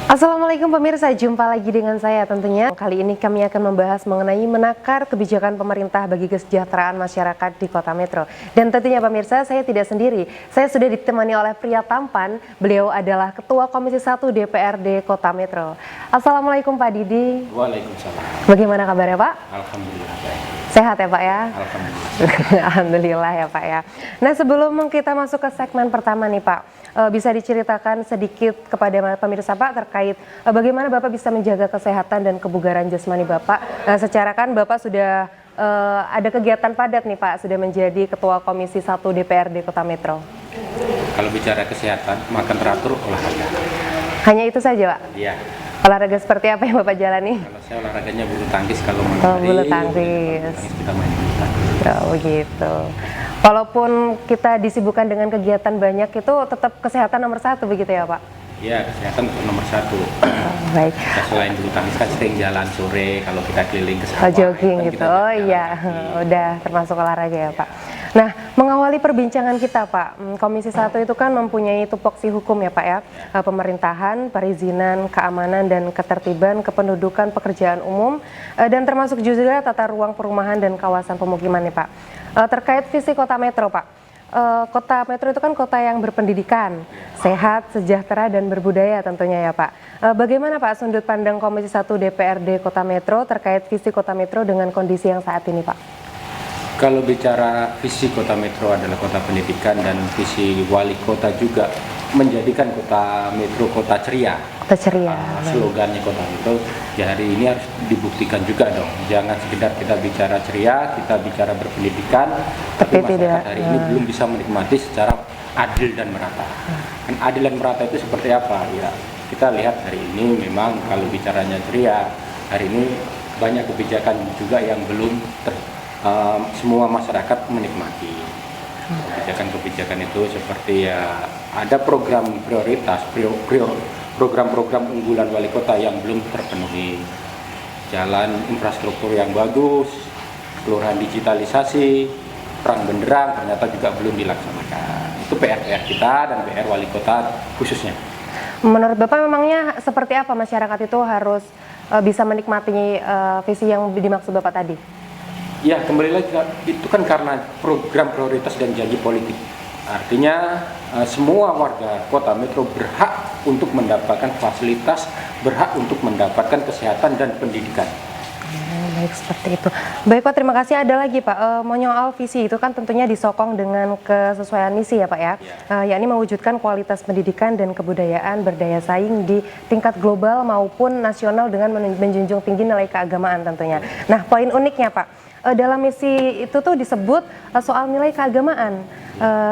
Assalamualaikum pemirsa, jumpa lagi dengan saya tentunya. Kali ini kami akan membahas mengenai menakar kebijakan pemerintah bagi kesejahteraan masyarakat di Kota Metro. Dan tentunya pemirsa, saya tidak sendiri. Saya sudah ditemani oleh pria tampan. Beliau adalah Ketua Komisi 1 DPRD Kota Metro. Assalamualaikum Pak Didi. Waalaikumsalam. Bagaimana kabarnya Pak? Alhamdulillah baik. Sehat ya Pak ya? Alhamdulillah. Alhamdulillah ya Pak ya. Nah, sebelum kita masuk ke segmen pertama nih Pak, bisa diceritakan sedikit kepada pemirsa Pak terkait bagaimana Bapak bisa menjaga kesehatan dan kebugaran jasmani Bapak. Nah, secara kan Bapak sudah ada kegiatan padat nih Pak, sudah menjadi Ketua Komisi 1 DPRD Kota Metro. Kalau bicara kesehatan, makan teratur, olahraga. Hanya itu saja Pak? Iya. Olahraga seperti apa yang Bapak jalani? Kalau saya olahraganya bulu tangkis, kalau menari, bulu tangkis. Kita main bulu tangkis. Oh gitu. Walaupun kita disibukkan dengan kegiatan banyak, itu tetap kesehatan nomor satu begitu ya Pak? Iya, kesehatan nomor satu. Baik. Kita selain bulu tangkis kan sering jalan sore, kalau kita keliling ke sawah. Jogging kan gitu. Oh iya, udah termasuk olahraga ya Pak. Nah, mengawali perbincangan kita Pak, Komisi 1 itu kan mempunyai tupoksi hukum ya Pak ya, pemerintahan, perizinan, keamanan dan ketertiban, kependudukan, pekerjaan umum, dan termasuk juga tata ruang perumahan dan kawasan pemukiman nih Pak. Terkait visi Kota Metro Pak, Kota Metro itu kan kota yang berpendidikan, sehat, sejahtera dan berbudaya tentunya ya Pak. Bagaimana Pak sudut pandang Komisi 1 DPRD Kota Metro terkait visi Kota Metro dengan kondisi yang saat ini Pak? Kalau bicara visi Kota Metro adalah kota pendidikan dan visi wali kota juga menjadikan Kota Metro kota ceria. Kota ceria. Slogannya Kota Metro ya hari ini harus dibuktikan juga dong. Jangan sekedar kita bicara ceria, kita bicara berpendidikan, tapi masyarakat hari ini belum bisa menikmati secara adil dan merata. Dan adil dan merata itu seperti apa? Ya kita lihat hari ini memang kalau bicaranya ceria, hari ini banyak kebijakan juga yang belum semua masyarakat menikmati. Kebijakan-kebijakan itu seperti ya ada program prioritas, program-program unggulan wali kota yang belum terpenuhi. Jalan infrastruktur yang bagus, kelurahan digitalisasi, terang benderang ternyata juga belum dilaksanakan. Itu PR kita dan PR wali kota khususnya. Menurut Bapak memangnya seperti apa masyarakat itu harus bisa menikmati visi yang dimaksud Bapak tadi? Ya, kembali lagi, itu kan karena program prioritas dan janji politik. Artinya semua warga Kota Metro berhak untuk mendapatkan fasilitas, berhak untuk mendapatkan kesehatan dan pendidikan. Baik, seperti itu. Baik Pak, terima kasih. Ada lagi Pak, menyoal visi itu kan tentunya disokong dengan kesesuaian misi ya Pak ya, yakni mewujudkan kualitas pendidikan dan kebudayaan berdaya saing di tingkat global maupun nasional dengan menjunjung tinggi nilai keagamaan tentunya. Nah, poin uniknya Pak, dalam misi itu tuh disebut soal nilai keagamaan.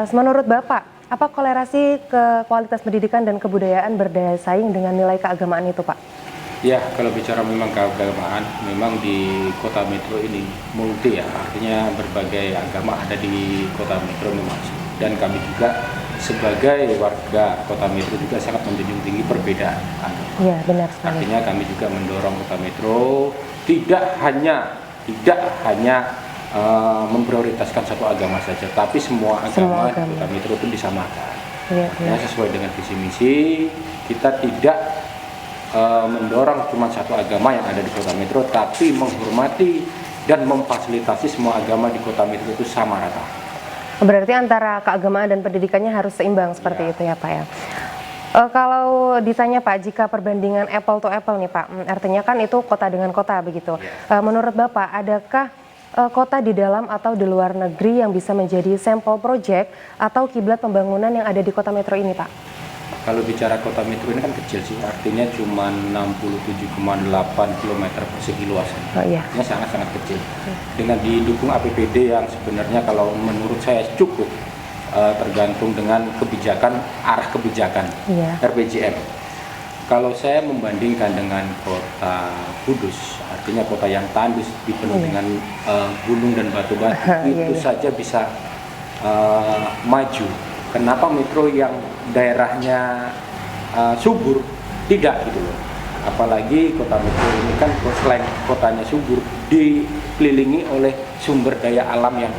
Menurut Bapak, apa kolerasi ke kualitas pendidikan dan kebudayaan berdaya saing dengan nilai keagamaan itu Pak? Ya, kalau bicara memang keagamaan, memang di Kota Metro ini multi ya, artinya berbagai agama ada di Kota Metro memang. Dan kami juga sebagai warga Kota Metro juga sangat menjunjung tinggi perbedaan agama. Iya, benar sekali. Artinya kami juga mendorong Kota Metro tidak hanya memprioritaskan satu agama saja, tapi semua agama di Kota Metro itu disamakan. Artinya sesuai dengan visi misi, kita tidak mendorong cuma satu agama yang ada di Kota Metro, tapi menghormati dan memfasilitasi semua agama di Kota Metro itu sama rata. Berarti antara keagamaan dan pendidikannya harus seimbang seperti itu ya Pak ya. Kalau ditanya Pak, jika perbandingan apple to apple nih Pak, artinya kan itu kota dengan kota begitu. Menurut Bapak, adakah kota di dalam atau di luar negeri yang bisa menjadi sampel project atau kiblat pembangunan yang ada di Kota Metro ini Pak? Kalau bicara Kota Metro ini kan kecil sih, artinya cuma 67,8 km persegi luasan. Artinya sangat-sangat kecil. Dengan didukung APBD yang sebenarnya kalau menurut saya cukup, tergantung dengan kebijakan, arah kebijakan RPJM. Kalau saya membandingkan dengan Kota Kudus, artinya kota yang tandus dipenuhi dengan gunung dan batu-batu, itu saja bisa maju. Kenapa Metro yang daerahnya subur tidak gitu loh? Apalagi Kota Metro ini kan selain kotanya subur, dikelilingi oleh sumber daya alam yang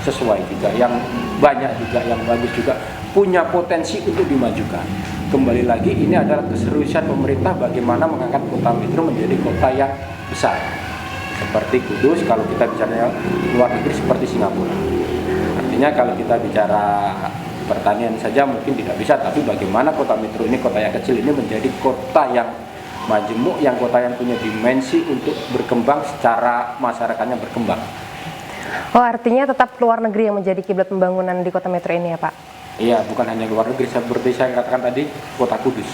sesuai juga, yang banyak juga, yang bagus juga, punya potensi untuk dimajukan. kembali lagi ini adalah keseriusan pemerintah bagaimana mengangkat kota metro menjadi kota yang besar. Seperti Kudus, kalau kita bicara luar negeri seperti Singapura. Artinya kalau kita bicara pertanian saja mungkin tidak bisa, tapi bagaimana kota metro ini, kota yang kecil ini menjadi kota yang majemuk, yang kota yang punya dimensi untuk berkembang secara masyarakatnya berkembang. Oh, artinya tetap luar negeri yang menjadi kiblat pembangunan di kota metro ini ya Pak? Iya, bukan hanya luar negeri, seperti saya katakan tadi, kota Kudus.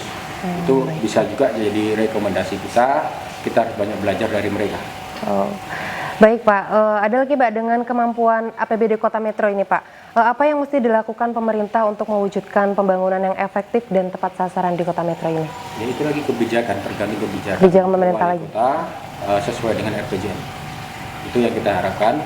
Itu bisa juga jadi rekomendasi kita harus banyak belajar dari mereka. Oh. Baik Pak, ada lagi Pak dengan kemampuan APBD Kota Metro ini Pak, apa yang mesti dilakukan pemerintah untuk mewujudkan pembangunan yang efektif dan tepat sasaran di Kota Metro ini? Ya itu lagi kebijakan, tergantung kebijakan. Kebijakan pemerintah lagi. Kota sesuai dengan RPJM. Itu yang kita harapkan.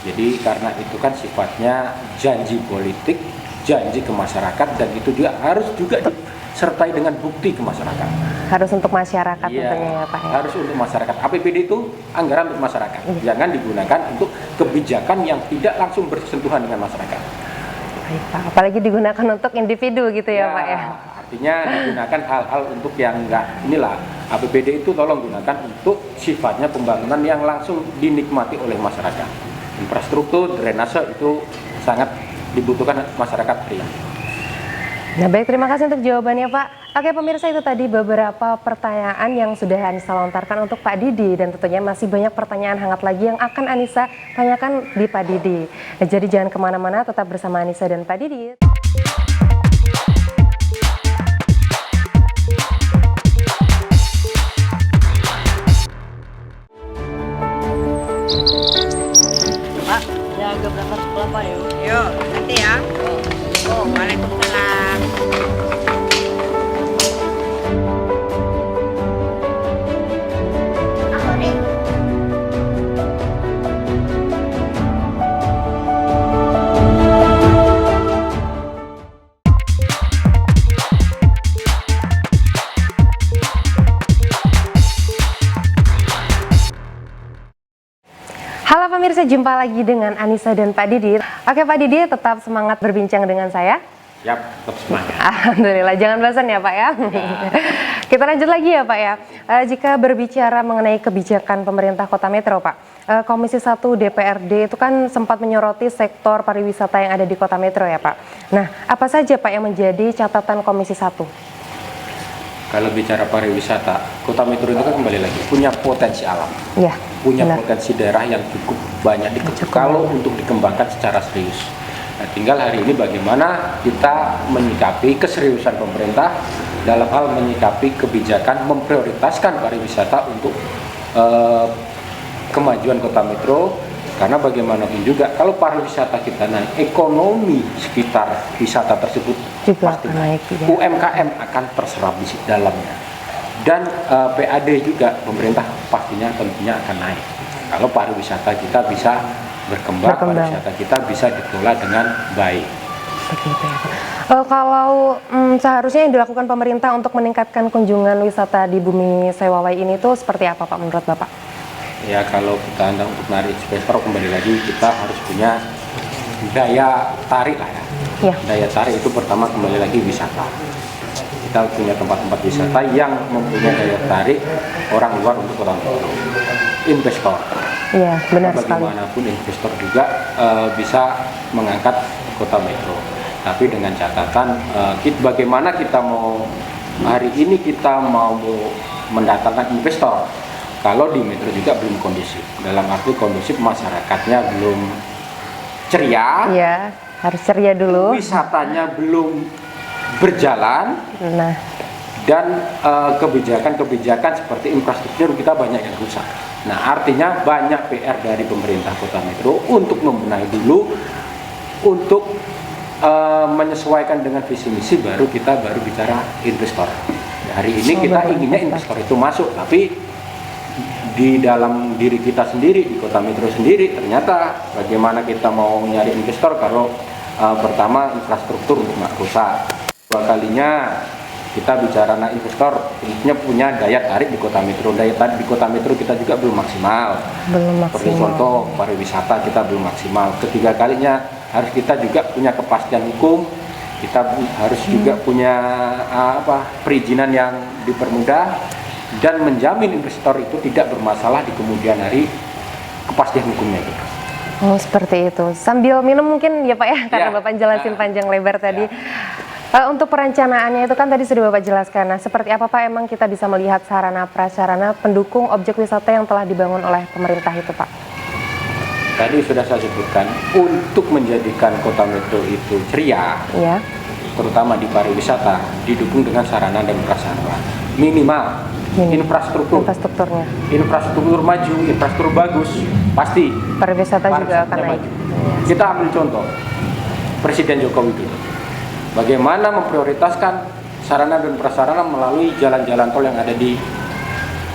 Jadi karena itu kan sifatnya janji politik, janji ke masyarakat, dan itu juga harus juga disertai dengan bukti ke masyarakat. Harus untuk masyarakat Iya, tentunya ya Pak ya? harus untuk masyarakat. APBD itu anggaran untuk masyarakat. Jangan digunakan untuk kebijakan yang tidak langsung bersentuhan dengan masyarakat. Baik Pak, apalagi digunakan untuk individu gitu ya Pak ya? Artinya digunakan hal-hal untuk yang enggak, inilah APBD itu tolong gunakan untuk sifatnya pembangunan yang langsung dinikmati oleh masyarakat. Infrastruktur, drainase itu sangat dibutuhkan masyarakat pria. Nah baik, terima kasih untuk jawabannya Pak. Oke pemirsa, itu tadi beberapa pertanyaan yang sudah Anissa lontarkan untuk Pak Didi, dan tentunya masih banyak pertanyaan hangat lagi yang akan Anissa tanyakan di Pak Didi. Nah, jadi jangan kemana-mana, tetap bersama Anissa dan Pak Didi. Pak, jaga berangkat sekolah Pak yuk. Yuk, nanti ya. Oh, waalaikumsalam. Halo pemirsa, jumpa lagi dengan Anissa dan Pak Didi. Oke Pak Didi, tetap semangat berbincang dengan saya. Siap, tetap semangat. Alhamdulillah, jangan bosan ya Pak ya. Kita lanjut lagi ya Pak ya. Jika berbicara mengenai kebijakan pemerintah Kota Metro Pak, Komisi 1 DPRD itu kan sempat menyoroti sektor pariwisata yang ada di Kota Metro ya Pak. Nah, apa saja Pak yang menjadi catatan Komisi 1? Kalau bicara pariwisata, Kota Metro itu kan kembali lagi punya potensi alam, Ya, punya benar. potensi daerah yang cukup banyak kalau untuk dikembangkan secara serius. Nah, tinggal hari ini bagaimana kita menyikapi keseriusan pemerintah dalam hal menyikapi kebijakan memprioritaskan pariwisata untuk kemajuan Kota Metro. Karena bagaimanapun juga kalau pariwisata kita naik, ekonomi sekitar wisata tersebut Juga pasti akan naik, ya. UMKM akan terserap di dalamnya, dan PAD juga pemerintah pastinya tentunya akan naik kalau pariwisata kita bisa berkembang. Pariwisata kita bisa dikelola dengan baik. Begitu ya Pak. Kalau seharusnya yang dilakukan pemerintah untuk meningkatkan kunjungan wisata di Bumi Sewawai ini tuh seperti apa Pak menurut Bapak? Ya kalau kita untuk menarik investor, kembali lagi kita harus punya daya tarik lah ya. Ya. Daya tarik itu pertama kembali lagi wisata. Kita punya tempat-tempat wisata yang mempunyai daya tarik orang luar untuk Kota Metro. Investor. Iya, benar sekali. Bagaimanapun investor juga bisa mengangkat Kota Metro. Tapi dengan catatan bagaimana kita mau hari ini kita mau mendatangkan investor. Kalau di Metro juga belum kondusif, dalam arti kondusif masyarakatnya belum ceria, Iya, harus ceria dulu. wisatanya belum berjalan, Nah, dan kebijakan-kebijakan seperti infrastruktur kita banyak yang rusak. Nah, artinya banyak PR dari pemerintah Kota Metro untuk membenahi dulu, untuk menyesuaikan dengan visi misi, baru bicara investor. Hari ini kita inginnya investor itu masuk, tapi di dalam diri kita sendiri, di Kota Metro sendiri, ternyata bagaimana kita mau nyari investor kalau pertama infrastruktur untuk nggak rusak. Dua kalinya kita bicara investor punya daya tarik di Kota Metro. Daya tarik di Kota Metro kita juga belum maksimal. Seperti contoh pariwisata kita belum maksimal. Ketiga kalinya harus kita juga punya kepastian hukum Kita harus juga punya perizinan yang dipermudah dan menjamin investor itu tidak bermasalah di kemudian hari, kepastian hukumnya itu. Oh, seperti itu. Sambil minum mungkin ya Pak ya, karena Ya. Bapak jelasin panjang lebar tadi. Untuk perencanaannya itu kan tadi sudah Bapak jelaskan. Nah, seperti apa Pak emang kita bisa melihat sarana prasarana pendukung objek wisata yang telah dibangun oleh pemerintah itu Pak? Tadi sudah saya sebutkan, untuk menjadikan kota metro itu ceria, Ya. terutama di pariwisata, didukung dengan sarana dan prasarana. Minimal infrastrukturnya. Infrastruktur maju, infrastruktur bagus, pasti Pariwisata juga akan pariwisatanya naik. maju. Kita ambil contoh Presiden Joko Widodo. Bagaimana memprioritaskan sarana dan prasarana melalui jalan-jalan tol yang ada di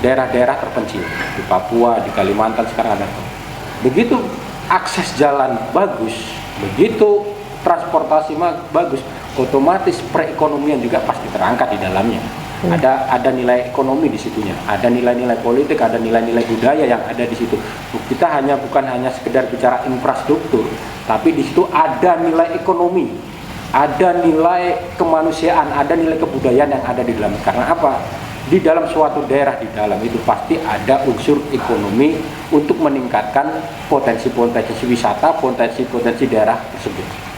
daerah-daerah terpencil, di Papua, di Kalimantan sekarang ada tol. Begitu akses jalan bagus, begitu transportasi bagus, otomatis perekonomian juga pasti terangkat di dalamnya. Ada nilai ekonomi di situnya, ada nilai-nilai politik, ada nilai-nilai budaya yang ada di situ. Kita bukan hanya sekedar bicara infrastruktur, tapi di situ ada nilai ekonomi, ada nilai kemanusiaan, ada nilai kebudayaan yang ada di dalam. Karena apa? Di dalam suatu daerah di dalam itu pasti ada unsur ekonomi untuk meningkatkan potensi-potensi wisata, potensi-potensi daerah tersebut.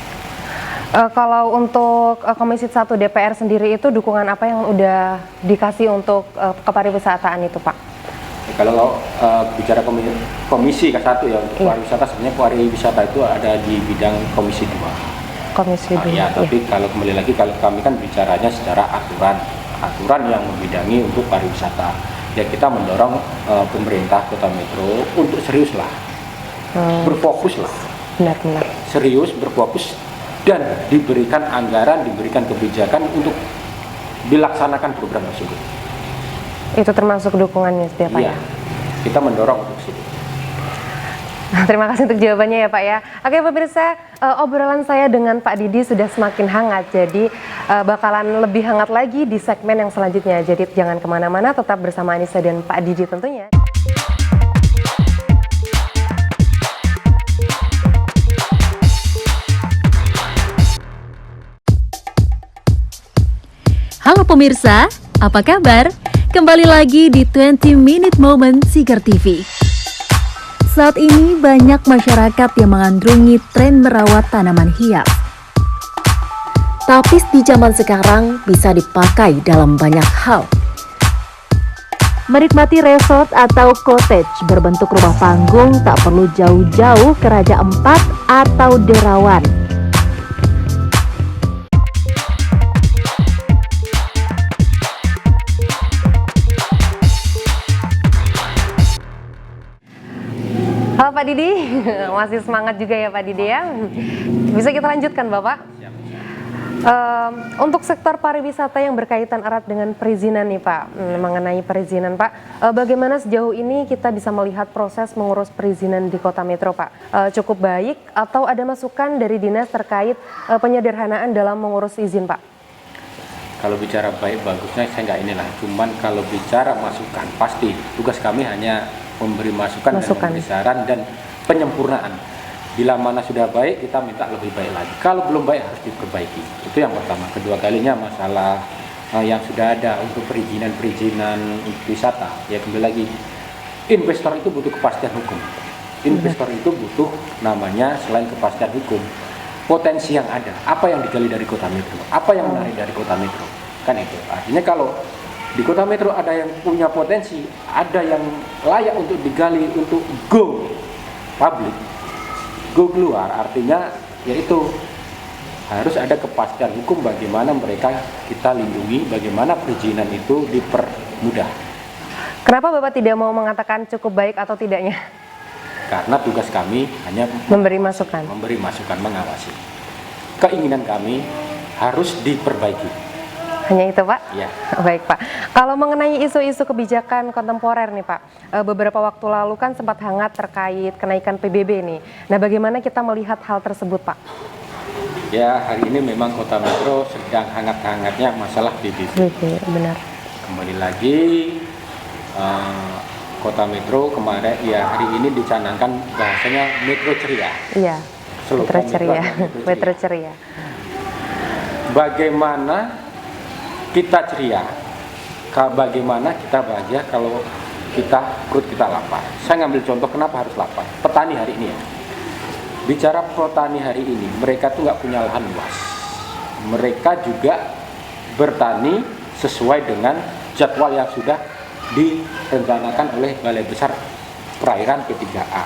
Kalau untuk Komisi 1 DPR sendiri itu dukungan apa yang udah dikasih untuk kepariwisataan itu Pak? Kalau bicara komisi ke-1 ya untuk pariwisata, sebenarnya pariwisata itu ada di bidang komisi 2. Komisi 2. Ya, tapi kalau kembali lagi kalau kami kan bicaranya secara aturan yang membidangi untuk pariwisata. Ya kita mendorong pemerintah Kota Metro untuk serius lah, berfokus lah, Benar-benar. serius berfokus dan diberikan anggaran, diberikan kebijakan untuk dilaksanakan program tersebut. Itu termasuk dukungannya ya Pak Iya, ya? kita mendorong untuk situ. Terima kasih untuk jawabannya ya Pak ya. Oke pemirsa, obrolan saya dengan Pak Didi sudah semakin hangat, jadi bakalan lebih hangat lagi di segmen yang selanjutnya. Jadi jangan kemana-mana, tetap bersama Anissa dan Pak Didi tentunya. Halo pemirsa, apa kabar? Kembali lagi di 20 Minute Moment Sigar TV. Saat ini banyak masyarakat yang mengandrungi tren merawat tanaman hias. Tapis di zaman sekarang bisa dipakai dalam banyak hal. Menikmati resort atau cottage berbentuk rumah panggung tak perlu jauh-jauh ke Raja Empat atau Derawan. Halo Pak Didi, masih semangat juga ya Pak Didi ya. Bisa kita lanjutkan Bapak? Untuk sektor pariwisata yang berkaitan erat dengan perizinan nih Pak, mengenai perizinan Pak, bagaimana sejauh ini kita bisa melihat proses mengurus perizinan di Kota Metro Pak? Cukup baik atau ada masukan dari dinas terkait penyederhanaan dalam mengurus izin Pak? Kalau bicara baik bagusnya saya nggak inilah, cuman kalau bicara masukan pasti tugas kami hanya memberi masukan. Dan memberi saran dan penyempurnaan. Bila mana sudah baik kita minta lebih baik lagi. Kalau belum baik harus diperbaiki. Itu yang pertama. Kedua kalinya masalah yang sudah ada untuk perizinan wisata. Ya kembali lagi, investor itu butuh kepastian hukum. Investor itu butuh namanya selain kepastian hukum, potensi yang ada. Apa yang digali dari Kota Metro? Apa yang menarik dari Kota Metro? Kan itu. Artinya kalau di Kota Metro ada yang punya potensi, ada yang layak untuk digali untuk go public, go keluar, artinya yaitu harus ada kepastian hukum bagaimana mereka kita lindungi, bagaimana perizinan itu dipermudah. Kenapa Bapak tidak mau mengatakan cukup baik atau tidaknya? Karena tugas kami hanya memberi masukan, mengawasi. Keinginan kami harus diperbaiki. Hanya itu Pak? Ya. Baik Pak. Kalau mengenai isu-isu kebijakan kontemporer nih Pak, beberapa waktu lalu kan sempat hangat terkait kenaikan PBB nih. Nah bagaimana kita melihat hal tersebut Pak? Ya hari ini memang Kota Metro sedang hangat-hangatnya masalah PBB. Benar. Kembali lagi Kota Metro kemarin ya hari ini dicanangkan bahasanya Metro Ceria. Iya. Metro Ceria. Metro Ceria. bagaimana kita ceria, bagaimana kita bahagia kalau perut kita lapar. Saya ngambil contoh kenapa harus lapar. Petani hari ini ya. Bicara petani hari ini, mereka tuh nggak punya lahan luas. Mereka juga bertani sesuai dengan jadwal yang sudah direncanakan oleh Balai Besar Perairan P3A.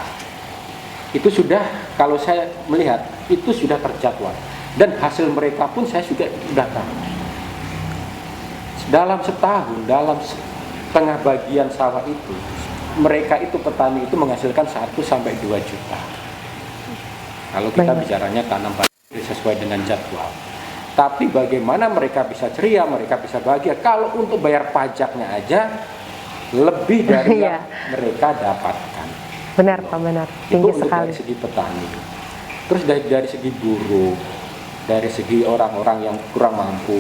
Itu sudah, kalau saya melihat, itu sudah terjadwal. Dan hasil mereka pun saya juga sudah tahu. Dalam setahun, dalam setengah bagian sawah itu, mereka itu petani itu menghasilkan 1 sampai 2 juta. Kalau kita bicaranya tanam padi sesuai dengan jadwal. Tapi bagaimana mereka bisa ceria, mereka bisa bahagia kalau untuk bayar pajaknya aja lebih dari yang mereka dapatkan. Benar Pak, benar. Tinggi itu sekali. Dari segi petani. Terus dari segi buruh, dari segi orang-orang yang kurang mampu,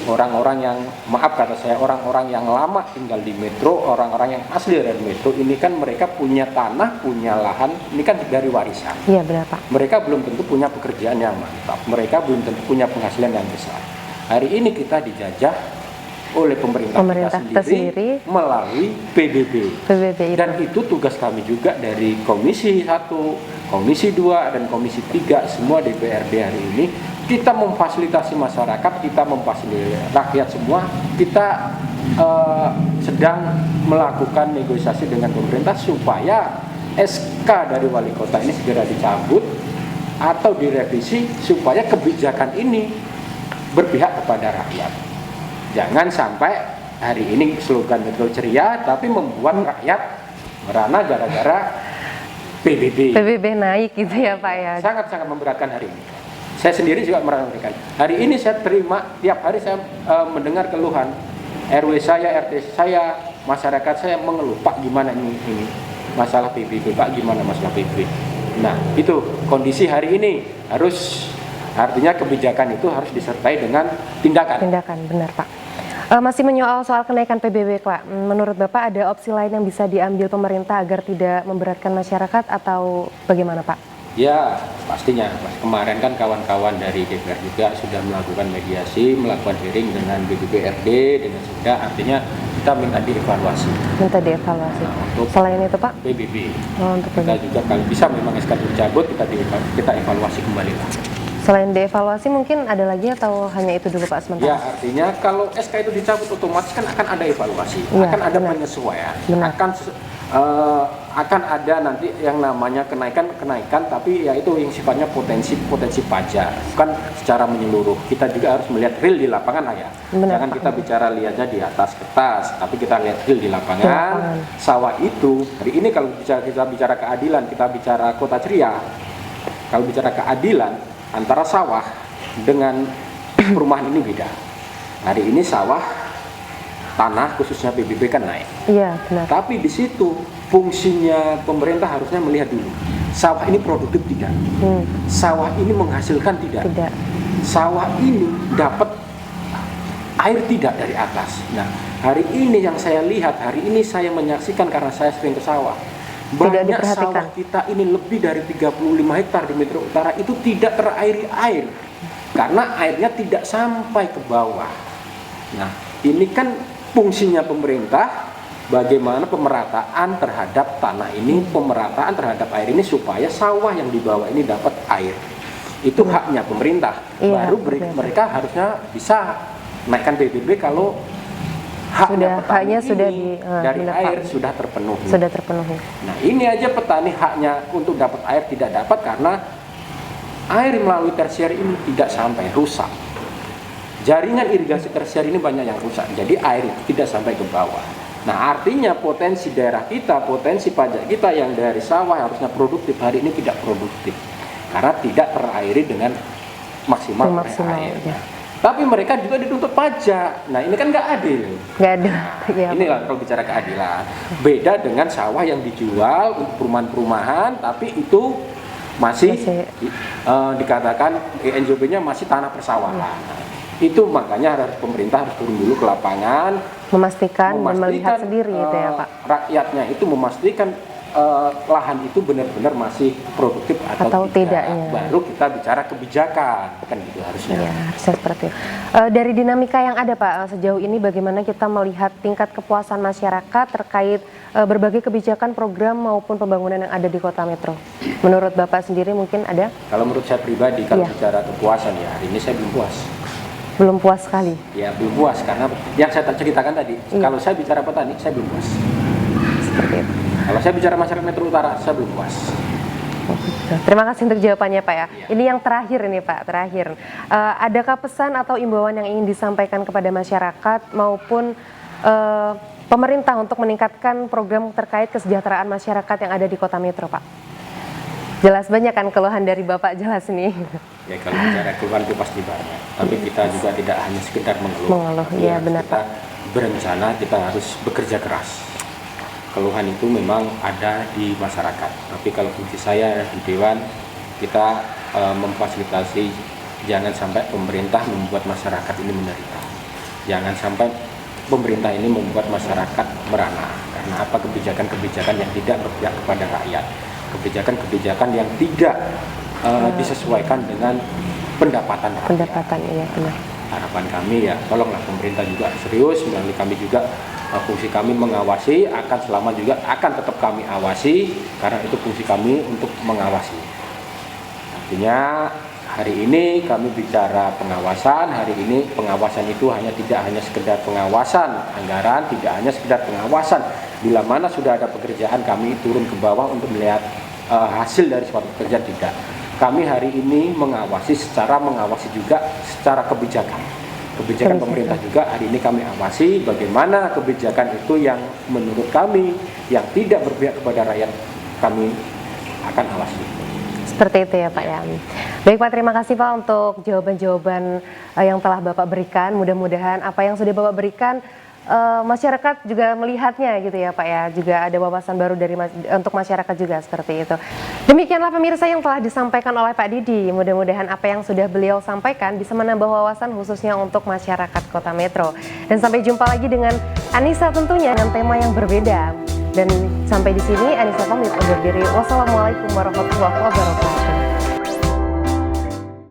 orang-orang yang, maaf kata saya, orang-orang yang lama tinggal di metro, orang-orang yang asli dari metro, ini kan mereka punya tanah, punya lahan, ini kan dari warisan. Iya benar Pak. Mereka belum tentu punya pekerjaan yang mantap, mereka belum tentu punya penghasilan yang besar. Hari ini kita dijajah oleh pemerintah kita sendiri melalui PBB. Dan itu tugas kami juga dari Komisi 1, Komisi 2, dan Komisi 3, semua DPRD hari ini. Kita memfasilitasi masyarakat, kita memfasilitasi rakyat semua, kita sedang melakukan negosiasi dengan pemerintah supaya SK dari wali kota ini segera dicabut atau direvisi supaya kebijakan ini berpihak kepada rakyat. Jangan sampai hari ini slogan Metro Ceria tapi membuat rakyat merana gara-gara PBB. PBB naik gitu ya Pak ya. Sangat-sangat memberatkan hari ini. Saya sendiri juga merasakan. Hari ini saya terima, tiap hari saya mendengar keluhan RW saya, RT saya, masyarakat saya mengeluh, Pak gimana ini masalah PBB, Pak gimana masalah PBB. Nah itu kondisi hari ini, artinya kebijakan itu harus disertai dengan tindakan. Tindakan, benar Pak. Masih menyoal soal kenaikan PBB Pak, menurut Bapak ada opsi lain yang bisa diambil pemerintah agar tidak memberatkan masyarakat atau bagaimana Pak? Ya pastinya, kemarin kan kawan-kawan dari DPR juga sudah melakukan mediasi, melakukan hearing dengan BPPRD, dengan Sekda, artinya kita minta dievaluasi. Minta dievaluasi. Nah, untuk selain itu Pak? PBB. Untuk kita juga kalau bisa memang SK dicabut, kita evaluasi kembali lah. Selain dievaluasi mungkin ada lagi atau hanya itu dulu Pak sementara? Ya artinya kalau SK itu dicabut otomatis kan akan ada evaluasi, ya, akan ada penyesuaian, akan ada nanti yang namanya kenaikan, tapi ya itu yang sifatnya potensi pajak, bukan secara menyeluruh. Kita juga harus melihat real di lapangan lah ya. Jangan kita bicara lihatnya di atas kertas, tapi kita lihat real di lapangan. Sawah itu hari ini kalau kita bicara keadilan, kita bicara kota ceria. Kalau bicara keadilan antara sawah dengan perumahan ini beda. Hari ini sawah, tanah khususnya PBB kan naik. Iya, benar. Tapi di situ fungsinya pemerintah harusnya melihat dulu. Sawah ini produktif tidak? Sawah ini menghasilkan tidak? Tidak. Sawah ini dapat air tidak dari atas? Nah, hari ini yang saya lihat, hari ini saya menyaksikan karena saya sering ke sawah. Banyak sawah kita ini lebih dari 35 hektar di Metro Utara itu tidak terairi air karena airnya tidak sampai ke bawah. Nah, ini kan fungsinya pemerintah, bagaimana pemerataan terhadap tanah ini, pemerataan terhadap air ini supaya sawah yang di bawah ini dapat air. Itu haknya pemerintah. Baru mereka harusnya bisa naikkan PBB kalau haknya sudah dari air sudah terpenuhi. Nah ini aja petani haknya untuk dapat air tidak dapat karena air melalui tersier ini tidak sampai, rusak. Jaringan irigasi tersier ini banyak yang rusak, jadi air itu tidak sampai ke bawah. Nah artinya potensi daerah kita, potensi pajak kita yang dari sawah harusnya produktif, hari ini tidak produktif karena tidak terairi dengan maksimal air. Ya. Tapi mereka juga dituntut pajak. Nah ini kan nggak adil. Nggak adil. Nah, inilah kalau bicara keadilan. Beda dengan sawah yang dijual untuk perumahan-perumahan, tapi itu masih dikatakan ENJP-nya masih tanah persawahan. Itu makanya harus pemerintah harus turun dulu ke lapangan, memastikan dan melihat sendiri itu ya Pak. Rakyatnya itu memastikan lahan itu benar-benar masih produktif atau tidaknya. Baru kita bicara kebijakan, kan gitu harusnya. Ya, harusnya seperti itu. Dari dinamika yang ada Pak, sejauh ini bagaimana kita melihat tingkat kepuasan masyarakat terkait berbagai kebijakan, program maupun pembangunan yang ada di Kota Metro? Menurut Bapak sendiri mungkin ada? Kalau menurut saya pribadi, kalau Iya. bicara kepuasan ya hari ini saya belum puas. Belum puas sekali. Ya belum puas karena yang saya ceritakan tadi, Iya. kalau saya bicara petani saya belum puas. Seperti itu. Kalau saya bicara masyarakat Metro Utara saya belum puas. Terima kasih untuk jawabannya Pak ya. Ini yang terakhir ini Pak, terakhir. Adakah pesan atau imbauan yang ingin disampaikan kepada masyarakat maupun pemerintah untuk meningkatkan program terkait kesejahteraan masyarakat yang ada di Kota Metro Pak? Jelas banyak kan keluhan dari Bapak, jelas nih. Ya kalau bicara keluhan itu pasti banyak, tapi kita juga tidak hanya sekedar mengeluh. Mengeluh, Tapi iya harus benar kita berencana, kita harus bekerja keras. Keluhan itu memang ada di masyarakat, tapi kalau fungsi saya di Dewan, kita memfasilitasi, jangan sampai pemerintah membuat masyarakat ini menderita. Jangan sampai pemerintah ini membuat masyarakat merana. Karena apa? Kebijakan-kebijakan yang tidak berpihak kepada rakyat. Kebijakan-kebijakan yang tidak disesuaikan dengan pendapatan rakyat. Pendapatan, iya benar. Harapan kami ya, tolonglah pemerintah juga serius, melalui kami juga fungsi kami mengawasi, akan selama juga akan tetap kami awasi, karena itu fungsi kami untuk mengawasi. Artinya hari ini kami bicara pengawasan, hari ini pengawasan itu tidak hanya sekedar pengawasan anggaran, tidak hanya sekedar pengawasan. Bila mana sudah ada pekerjaan kami turun ke bawah untuk melihat hasil dari suatu pekerjaan, tidak. Kami hari ini mengawasi juga secara kebijakan. Kebijakan pemerintah juga hari ini kami awasi bagaimana kebijakan itu yang menurut kami yang tidak berpihak kepada rakyat, kami akan awasi. Seperti itu ya Pak ya. Baik Pak, terima kasih Pak untuk jawaban-jawaban yang telah Bapak berikan. Mudah-mudahan apa yang sudah Bapak berikan masyarakat juga melihatnya gitu ya Pak ya. Juga ada wawasan baru untuk masyarakat juga seperti itu. Demikianlah pemirsa yang telah disampaikan oleh Pak Didi. Mudah-mudahan apa yang sudah beliau sampaikan bisa menambah wawasan khususnya untuk masyarakat Kota Metro. Dan sampai jumpa lagi dengan Anissa tentunya dengan tema yang berbeda. Dan sampai di sini Anissa pamit undur diri. Wassalamualaikum warahmatullahi wabarakatuh.